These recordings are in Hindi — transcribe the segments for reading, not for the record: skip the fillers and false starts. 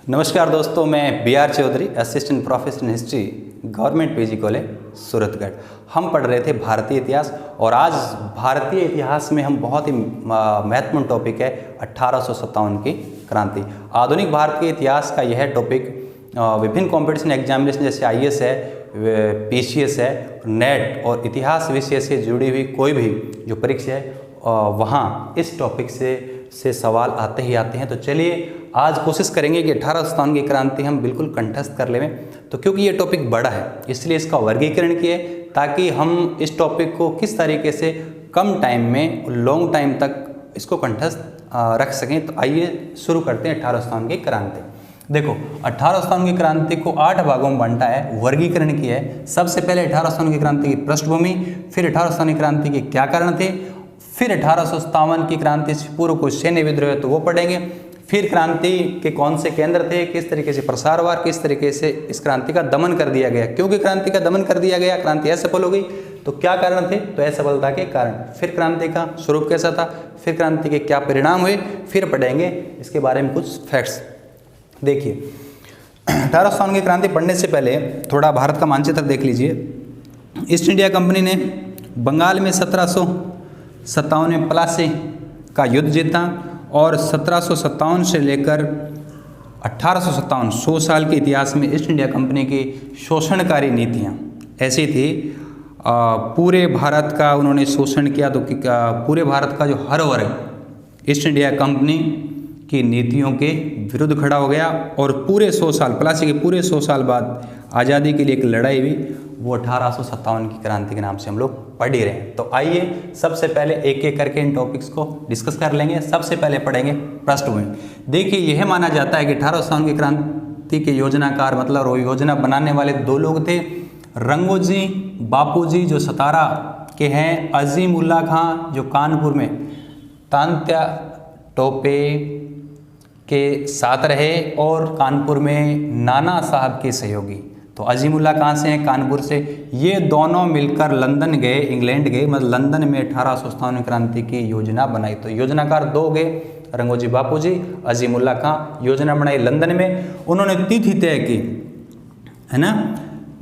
नमस्कार दोस्तों, मैं B R Chaudhary, assistant professor in history, government PG college Suratgarh. हम पढ़ रहे थे भारतीय इतिहास और आज भारतीय इतिहास में हम बहुत ही महत्वपूर्ण टॉपिक है 1857 की क्रांति। आधुनिक भारत के इतिहास का यह टॉपिक विभिन्न कॉम्पिटिशन एग्जामिनेशन जैसे आईएएस है, पीसीएस है, नेट और इतिहास विषय से जुड़ी हुई कोई भी जो परीक्षा है वहाँ इस टॉपिक से सवाल आते ही आते हैं। तो चलिए आज कोशिश करेंगे कि 1857 की क्रांति हम बिल्कुल कंठस्थ कर लें। तो क्योंकि ये टॉपिक बड़ा है इसलिए इसका वर्गीकरण किए ताकि हम इस टॉपिक को किस तरीके से कम टाइम में लॉन्ग टाइम तक इसको कंठस्थ रख सकें। तो आइए शुरू करते हैं 1857 की क्रांति। देखो, 1857 की क्रांति को 8 भागों में बांटा है, वर्गीकरण किया है। सबसे पहले 1857 की क्रांति की पृष्ठभूमि, फिर 1857 की क्रांति के क्या कारण थे, फिर 1857 की क्रांति से पूर्व को सैन्य विद्रोह तो वो पढ़ेंगे, फिर क्रांति के कौन से केंद्र थे, किस तरीके से प्रसार हुआ, किस तरीके से इस क्रांति का दमन कर दिया गया, क्योंकि क्रांति का दमन कर दिया गया, क्रांति असफल हो गई तो क्या कारण थे, तो असफलता के कारण, फिर क्रांति का स्वरूप कैसा था, फिर क्रांति के क्या परिणाम हुए, फिर पढ़ेंगे इसके बारे में कुछ फैक्ट्स। देखिए, 1857 की क्रांति पढ़ने से पहले थोड़ा भारत का मानचित्र देख लीजिए। ईस्ट इंडिया कंपनी ने बंगाल में 1757 में प्लासी का युद्ध जीता और 1757 से लेकर 1857 100 साल के इतिहास में ईस्ट इंडिया कंपनी की शोषणकारी नीतियाँ ऐसी थी। पूरे भारत का उन्होंने शोषण किया। तो पूरे भारत का जो हर वर्ग ईस्ट इंडिया कंपनी की नीतियों के विरुद्ध खड़ा हो गया और पूरे 100 साल, प्लासी के पूरे 100 साल बाद आज़ादी के लिए एक लड़ाई हुई, वो 1857 की क्रांति के नाम से हम लोग पढ़ ही रहे हैं। तो आइए सबसे पहले एक एक करके इन टॉपिक्स को डिस्कस कर लेंगे। सबसे पहले पढ़ेंगे पृष्ठभूमि। देखिए, यह माना जाता है कि 1857 की क्रांति के योजनाकार मतलब योजना बनाने वाले दो लोग थे, रंगोजी बापूजी जो सतारा के हैं, अजीम उल्ला खां जो कानपुर में तांत्या टोपे के साथ रहे और कानपुर में नाना साहब के सहयोगी। तो अजीमुल्ला कहाँ से हैं, कानपुर से। ये दोनों मिलकर लंदन गए, इंग्लैंड गए, मतलब लंदन में 1857 क्रांति की योजना बनाई। तो योजनाकार दो गए, रंगोजी बापूजी, अजीमुल्ला खां। योजना बनाई लंदन में, उन्होंने तिथि तय की, है ना।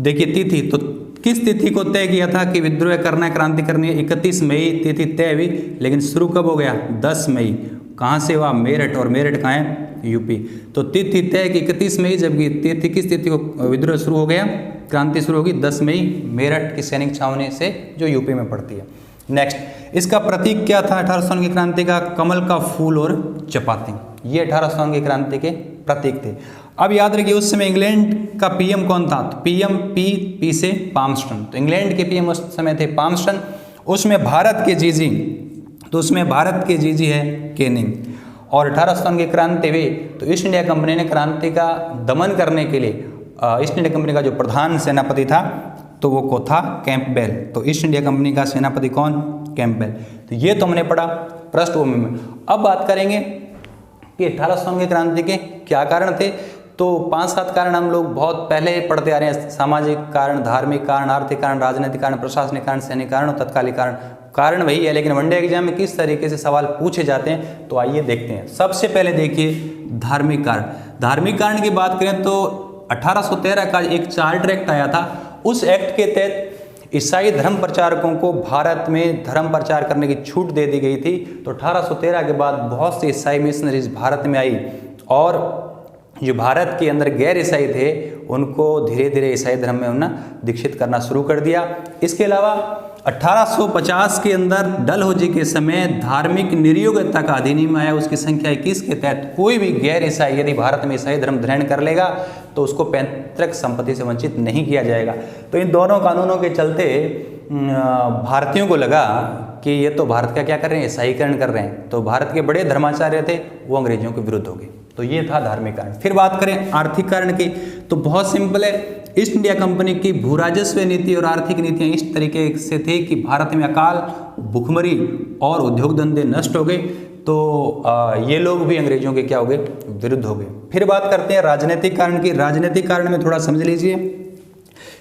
देखिए तिथि, तो किस तिथि को तय किया था कि विद्रोह करना है, क्रांति करनी है, 31 मई तिथि तय हुई। लेकिन शुरू कब हो गया, 10 मई। कहाँ से हुआ, मेरठ, और मेरठ कहाँ है, यूपी। तो तिथि तय की 31 मई, जबकि तिथि किस तिथि को विद्रोह शुरू हो गया, क्रांति शुरू होगी 10 मई मेरठ की सैनिक छावनी से जो यूपी में पड़ती है। नेक्स्ट, इसका प्रतीक क्या था 1857 की क्रांति का, कमल का फूल और चपाती। ये 1857 की क्रांति के प्रतीक थे। अब याद रखिए उस समय इंग्लैंड का पीएम कौन था, तो पीएम पी से पामस्टन। तो इंग्लैंड के पीएम उस समय थे पामस्टन। उसमें भारत के जीजी, तो उसमें भारत के जीजी है केनिंग। और 1857 की क्रांति हुई तो ईस्ट इंडिया कंपनी ने क्रांति का दमन करने के लिए ईस्ट इंडिया कंपनी का जो प्रधान सेनापति था तो वो को था कैंपबेल। तो ईस्ट इंडिया कंपनी का सेनापति कौन, कैंपबेल। तो ये तो हमने पढ़ा पृष्ठभूमि में। अब बात करेंगे कि 1857 की क्रांति के क्या कारण थे। तो 5-7 कारण हम लोग बहुत पहले पढ़ते आ रहे हैं। सामाजिक कारण, धार्मिक कारण, आर्थिक कारण, राजनीतिक कारण, प्रशासनिक कारण, सैनिक कारण और तत्कालिक कारण। कारण वही है, लेकिन वनडे एग्जाम में किस तरीके से सवाल पूछे जाते हैं तो आइए देखते हैं। सबसे पहले देखिए धार्मिक कारण। धार्मिक कारण की बात करें तो 1813 का एक चार्टर एक्ट आया था। उस एक्ट के तहत ईसाई धर्म प्रचारकों को भारत में धर्म प्रचार करने की छूट दे दी गई थी। तो 1813 के बाद बहुत सी ईसाई मिशनरीज भारत में आई और जो भारत के अंदर गैर ईसाई थे उनको धीरे धीरे ईसाई धर्म में उन्हें दीक्षित करना शुरू कर दिया। इसके अलावा 1850 के अंदर डलहौजी के समय धार्मिक निरयोग्यता का अधिनियम आया। उसकी संख्या 21 के तहत कोई भी गैर ईसाई यदि भारत में ईसाई धर्म ग्रहण कर लेगा तो उसको पैतृक संपत्ति से वंचित नहीं किया जाएगा। तो इन दोनों कानूनों के चलते भारतीयों को लगा कि ये तो भारत का क्या कर रहे हैं, ईसाईकरण कर रहे हैं। तो भारत के बड़े धर्माचार्य थे वो अंग्रेजों के विरुद्ध हो गए। तो ये था धार्मिक कारण। फिर बात करें आर्थिक कारण की तो बहुत सिंपल है। ईस्ट इंडिया कंपनी की भू राजस्व नीति और आर्थिक नीतियाँ इस तरीके से थी कि भारत में अकाल, भुखमरी और उद्योग धंधे नष्ट हो गए। तो ये लोग भी अंग्रेजों के क्या हो गए, विरुद्ध हो गए। फिर बात करते हैं राजनीतिक कारण की। राजनीतिक कारण में थोड़ा समझ लीजिए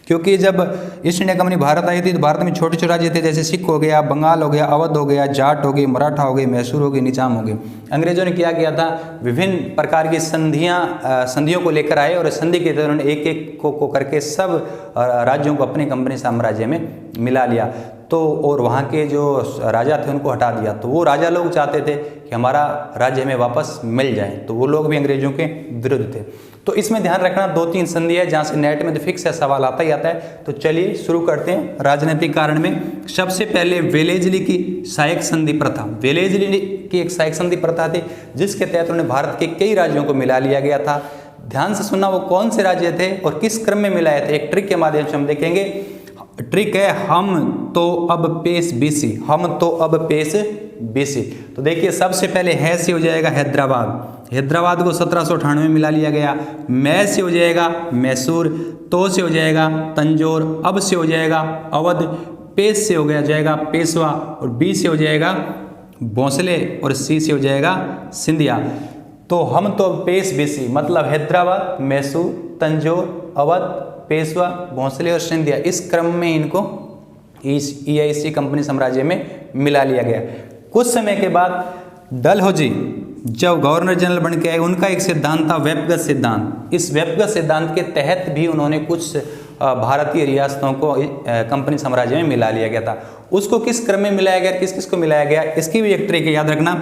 क्योंकि जब ईस्ट इंडिया कंपनी भारत आई थी तो भारत में छोटे छोटे राज्य थे, जैसे सिख हो गया, बंगाल हो गया, अवध हो गया, जाट हो गई, मराठा हो गई, मैसूर हो गई, निजाम हो गई। अंग्रेजों ने क्या किया था, विभिन्न प्रकार की संधियों को लेकर आए और संधि के तहत उन्होंने एक एक को करके सब राज्यों को अपने कंपनी साम्राज्य में मिला लिया। तो और वहाँ के जो राजा थे उनको हटा दिया। तो वो राजा लोग चाहते थे कि हमारा राज्य हमें वापस मिल जाए, तो वो लोग भी अंग्रेजों के विरुद्ध थे। तो इसमें ध्यान रखना 2-3 संधि है जहाँ से नेट में तो फिक्स है, सवाल आता ही आता है। तो चलिए शुरू करते हैं राजनीतिक कारण में। सबसे पहले वेलेजली की सहायक संधि प्रथा। वेलेजली की एक सहायक संधि प्रथा थी जिसके तहत उन्हें भारत के कई राज्यों को मिला लिया गया था। ध्यान से सुनना वो कौन से राज्य थे और किस क्रम में मिलाए थे, एक ट्रिक के माध्यम से हम देखेंगे। ट्रिक है हम तो अब पेश बीसी, हम तो अब पेश बीसी। तो देखिए सबसे पहले है से हो जाएगा हैदराबाद, हैदराबाद को 1798 में मिला लिया गया। मै से हो जाएगा मैसूर, तो से हो जाएगा तंजौर, अब से हो जाएगा अवध, पेश से हो जाएगा पेशवा, और बी से हो जाएगा भोंसले, और सी से हो जाएगा सिंधिया। तो हम तो अब पेश बीसी मतलब हैदराबाद, मैसूर, तंजौर, अवध, पेशवा, भोंसले और सिंधिया, इस क्रम में इनको ईआईसी कंपनी साम्राज्य में मिला लिया गया। कुछ समय के बाद डलहौजी जब गवर्नर जनरल बन के आए, उनका एक सिद्धांत था व्यक्तिगत सिद्धांत। इस व्यक्तिगत सिद्धांत के तहत भी उन्होंने कुछ भारतीय रियासतों को कंपनी साम्राज्य में मिला लिया गया था। उसको किस क्रम में मिलाया गया, किस किस को मिलाया गया, इसकी भी एक ट्रिक है, याद रखना।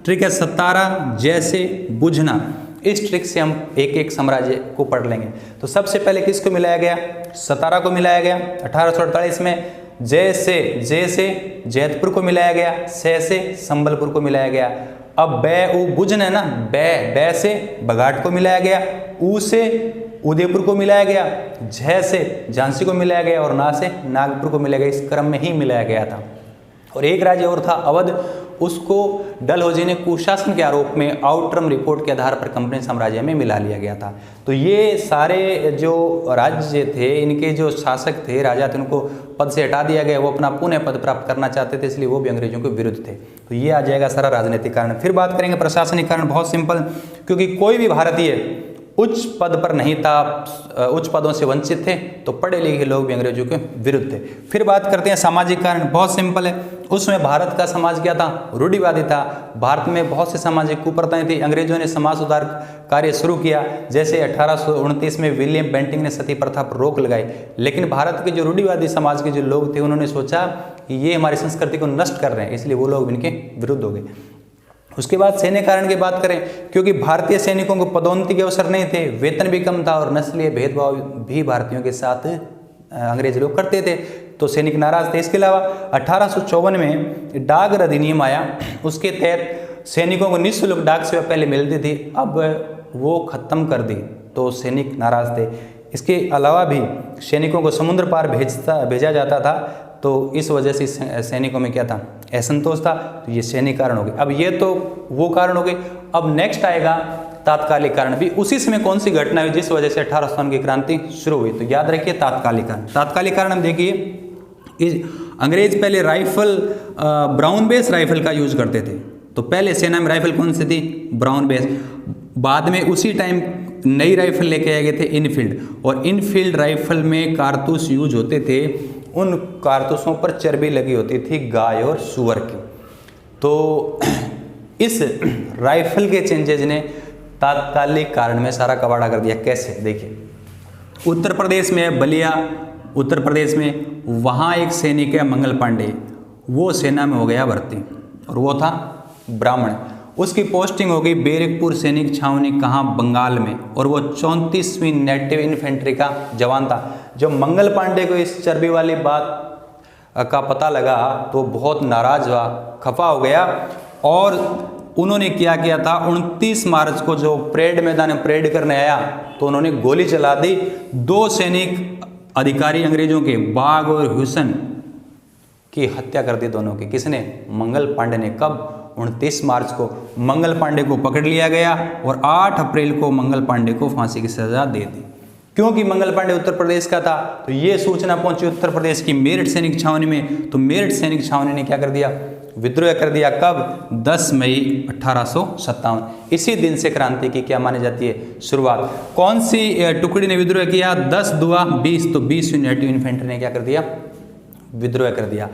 ट्रिक है सतारा जैसे बुझना। इस ट्रिक से हम एक एक साम्राज्य को पढ़ लेंगे। तो सबसे पहले किसको मिलाया गया, सतारा को मिलाया गया 1848 में। जय से जैतपुर को मिलाया गया, से संबलपुर को मिलाया गया। अब बै उ बुझन है ना, बै से बघाट को मिलाया गया, ऊ से उदयपुर को मिलाया गया, झ से झांसी को मिलाया गया, और ना से नागपुर को मिलाया गया। इस क्रम में ही मिलाया गया था। और एक राज्य और था अवध, उसको डलहौजी ने कुशासन के आरोप में आउटरम रिपोर्ट के आधार पर कंपनी साम्राज्य में मिला लिया गया था। तो ये सारे जो राज्य थे, इनके जो शासक थे, राजा थे, उनको पद से हटा दिया गया। वो अपना पुनः पद प्राप्त करना चाहते थे, इसलिए वो भी अंग्रेजों के विरुद्ध थे। तो ये आ जाएगा सारा राजनीतिक कारण। फिर बात करेंगे प्रशासनिक कारण। बहुत सिंपल, क्योंकि कोई भी भारतीय उच्च पद पर नहीं था, उच्च पदों से वंचित थे, तो पढ़े लिखे लोग भी अंग्रेजों के विरुद्ध थे। फिर बात करते हैं सामाजिक कारण। बहुत सिंपल है, उसमें भारत का समाज क्या था, रूढ़िवादी था। भारत में बहुत से सामाजिक कुप्रथाएं थी। अंग्रेजों ने समाज सुधार कार्य शुरू किया, जैसे 1829 में विलियम बेंटिंग ने सती प्रथा पर रोक लगाई। लेकिन भारत के जो रूढ़िवादी समाज के जो लोग थे, उन्होंने सोचा कि ये हमारी संस्कृति को नष्ट कर रहे हैं, इसलिए वो लोग इनके विरुद्ध हो गए। उसके बाद सैन्य कारण की बात करें, क्योंकि भारतीय सैनिकों को पदोन्नति के अवसर नहीं थे, वेतन भी कम था, और नस्लीय भेदभाव भी भारतीयों के साथ अंग्रेज लोग करते थे, तो सैनिक नाराज थे। इसके अलावा 1854 में डाक अधिनियम आया, उसके तहत सैनिकों को निःशुल्क डाक सेवा पहले मिलती थी, अब वो खत्म कर दी, तो सैनिक नाराज थे। इसके अलावा भी सैनिकों को समुद्र पार भेजा जाता था, तो इस वजह से सैनिकों में क्या था, असंतोष था। तो ये सैनिक कारण हो गए। अब ये तो वो कारण हो गए। अब नेक्स्ट आएगा तात्कालिक कारण। भी उसी समय कौन सी घटना हुई जिस वजह से 1857 की क्रांति शुरू हुई, तो याद रखिए तात्कालिक कारण। तात्कालिक कारण हम देखिए, अंग्रेज पहले राइफल ब्राउन बेस राइफल का यूज करते थे। तो पहले सेना में राइफल कौन सी थी, ब्राउन बेस। बाद में उसी टाइम नई राइफल लेके आए गए थे इनफील्ड, और इनफील्ड राइफल में कारतूस यूज होते थे, उन कारतूसों पर चर्बी लगी होती थी गाय और सुअर की। तो इस राइफल के चेंजेज ने तात्कालिक कारण में सारा कबाड़ा कर दिया। कैसे, देखिए उत्तर प्रदेश में बलिया, उत्तर प्रदेश में, वहाँ एक सैनिक है मंगल पांडे, वो सेना में हो गया भर्ती, और वो था ब्राह्मण। उसकी पोस्टिंग हो गई बैरकपुर सैनिक छावनी, कहाँ, बंगाल में, और वो 34वीं नेटिव इन्फेंट्री का जवान था। जब मंगल पांडे को इस चर्बी वाली बात का पता लगा तो बहुत नाराज हुआ, खफा हो गया, और उन्होंने क्या किया था, 29 मार्च को जो परेड मैदान में परेड करने आया तो उन्होंने गोली चला दी। 2 सैनिक अधिकारी अंग्रेजों के, बाग और हुसैन की हत्या कर दी दोनों की। किसने, मंगल पांडे ने। कब, 29 मार्च को मंगल पांडे को पकड़ लिया गया, और 8 अप्रैल को मंगल पांडे को फांसी की सजा दे दी। क्योंकि मंगल पांडे उत्तर प्रदेश का था, तो ये सूचना पहुंची उत्तर प्रदेश की मेरठ सैनिक छावनी में। तो मेरठ सैनिक छावनी ने क्या कर दिया, विद्रोह कर दिया कब? 10 मई 1857। इसी दिन से क्रांति की क्या मानी जाती है? शुरुआत। कौन सी टुकड़ी ने विद्रोह किया? 10 दुआ 20, तो 20 नेटिव इन्फेंट्री ने क्या कर दिया? विद्रोह कर दिया।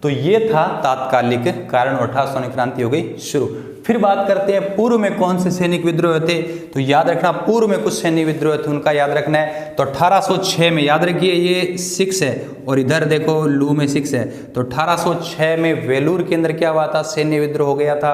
तो ये था तात्कालिक कारण, 1800 क्रांति हो गई शुरू। फिर बात करते हैं पूर्व में कौन से सैनिक विद्रोह थे। तो याद रखना पूर्व में कुछ सैनिक विद्रोह थे, उनका याद रखना है। तो 1806 में याद रखिए, ये 6 है और इधर देखो लू में 6 है। तो 1806 में वेलूर के अंदर क्या हुआ था? सैन्य विद्रोह हो गया था।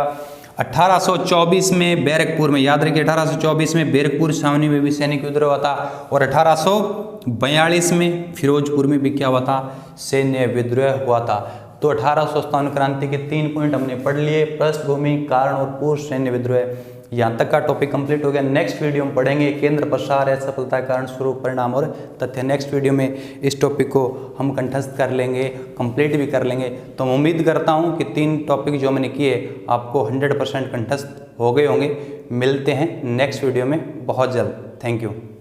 1824 में बैरकपुर में, याद रखिए 1824 में बैरकपुर छावनी में भी सैनिक विद्रोह हुआ था। और 1842 में फिरोजपुर में भी क्या हुआ था? सैन्य विद्रोह हुआ था। तो 1857 क्रांति के 3 पॉइंट हमने पढ़ लिए, पृष्ठभूमि, कारण और पूर्व सैन्य विद्रोह। यहाँ तक का टॉपिक कंप्लीट हो गया। नेक्स्ट वीडियो में पढ़ेंगे केंद्र प्रसार है सफलता कारण, स्वरूप, परिणाम और तथ्य। नेक्स्ट वीडियो में इस टॉपिक को हम कंठस्थ कर लेंगे, कंप्लीट भी कर लेंगे। तो मैं उम्मीद करता हूँ कि 3 टॉपिक जो मैंने किए आपको 100% कंठस्थ हो गए होंगे। मिलते हैं नेक्स्ट वीडियो में बहुत जल्द। Thank you.